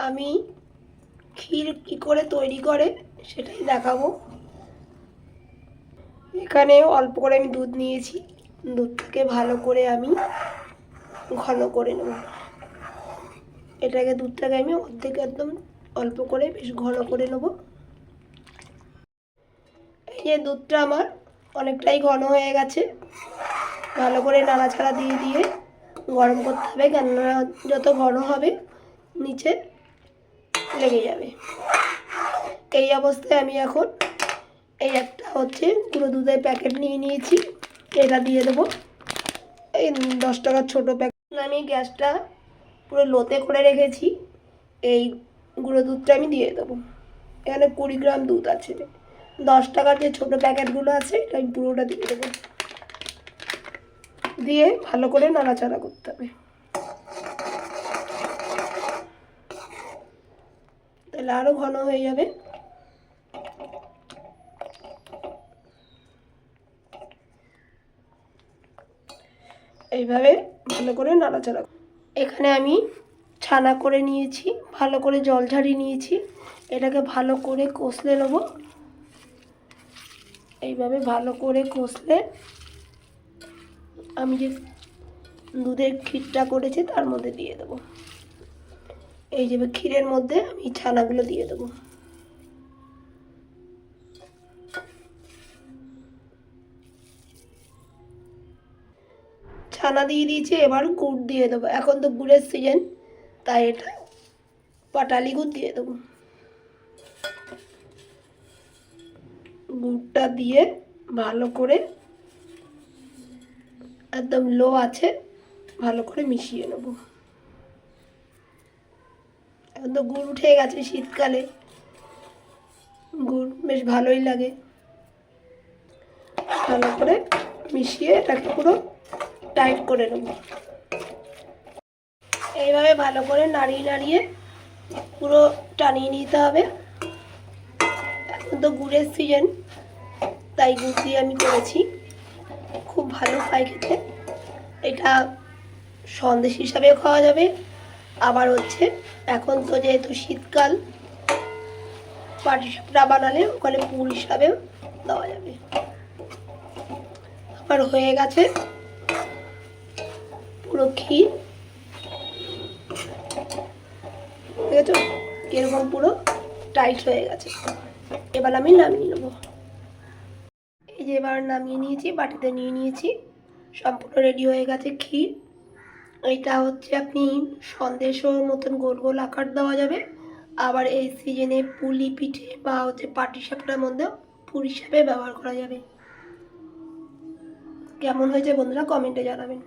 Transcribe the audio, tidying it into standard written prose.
আমি ক্ষীর কী করে তৈরি করে সেটাই দেখাবো। এখানে অল্প করে আমি দুধ নিয়েছি, দুধটাকে ভালো করে আমি ঘন করে নেব। দুধটাকে আমি অর্ধেক একদম অল্প করে বেশ ঘন করে নেব। এই যে দুধটা আমার অনেকটাই ঘন হয়ে গেছে। ভালো করে নাড়াচাড়া দিয়ে দিয়ে গরম করতে হবে, কেননা যত ঘন হবে নিচে লেগে যাবে। এই অবস্থায় আমি এখন এই একটা হচ্ছে গুঁড়ো দুধের প্যাকেট নিয়ে নিয়েছি, এটা দিয়ে দেবো। এই 10 টাকার ছোটো প্যাকেট। আমি গ্যাসটা পুরো লোতে করে রেখেছি। এই গুঁড়ো দুধটা আমি দিয়ে দেবো। এখানে 20 গ্রাম দুধ আছে। 10 টাকার যে ছোটো প্যাকেটগুলো আছে এটা আমি পুরোটা দিয়ে দেবো। দিয়ে ভালো করে নাড়াচাড়া করতে হবে, তাহলে আরও ঘন হয়ে যাবে। এইভাবে ভালো করে নাড়াচাড়া। এখানে আমি ছানা করে নিয়েছি, ভালো করে জল ঝাড়িয়ে নিয়েছি। এটাকে ভালো করে কষলে নেব। এইভাবে ভালো করে কষলে আমি যে দুধের ক্ষীরটা করেছি তার মধ্যে দিয়ে দেবো। এই যে ক্ষীরের মধ্যে আমি ছানাগুলো দিয়ে দেবো। ছানা দিয়ে দিয়েছি, এবার গুড় দিয়ে দেবো। এখন তো গুড়ের সিজন, তাই এটা পাটালি গুড় দিয়ে দেবো। গুড়টা দিয়ে ভালো করে একদম লো আছে ভালো করে মিশিয়ে নেব। এখন তো গুড় উঠে গেছে, শীতকালে গুড় বেশ ভালোই লাগে। ভালো করে মিশিয়ে এটাকে পুরো টাইট করে নেব। এইভাবে ভালো করে নাড়িয়ে নাড়িয়ে পুরো টানিয়ে নিতে হবে। এখন তো গুড়ের সিজন, তাই গুড় দিয়ে আমি করেছি। খুব ভালো হয় খেতে। এটা সন্দেশ হিসাবেও খাওয়া যাবে, আবার হচ্ছে এখন তো যেহেতু শীতকাল, পাটিসাপটা বানালে ওখানে পুর হিসাবেও দেওয়া যাবে। আমার হয়ে গেছে পুরো ক্ষীর, ঠিক আছে? এরকম পুরো টাইট হয়ে গেছে। এবার আমি নামিয়ে নেব। এই যে এবার নামিয়ে নিয়েছি, বাটিতে নিয়ে নিয়েছি। সম্পূর্ণ রেডি হয়ে গেছে ক্ষীর। এইটা হচ্ছে আপনি সন্দেশের মতন গোল গোল আকার দেওয়া যাবে, আবার এই সিজনে পুলি পিঠে বা হচ্ছে পাটিসাপটার মধ্যে পুর হিসাবে ব্যবহার করা যাবে। কেমন হয়েছে বন্ধুরা কমেন্টে জানাবেন।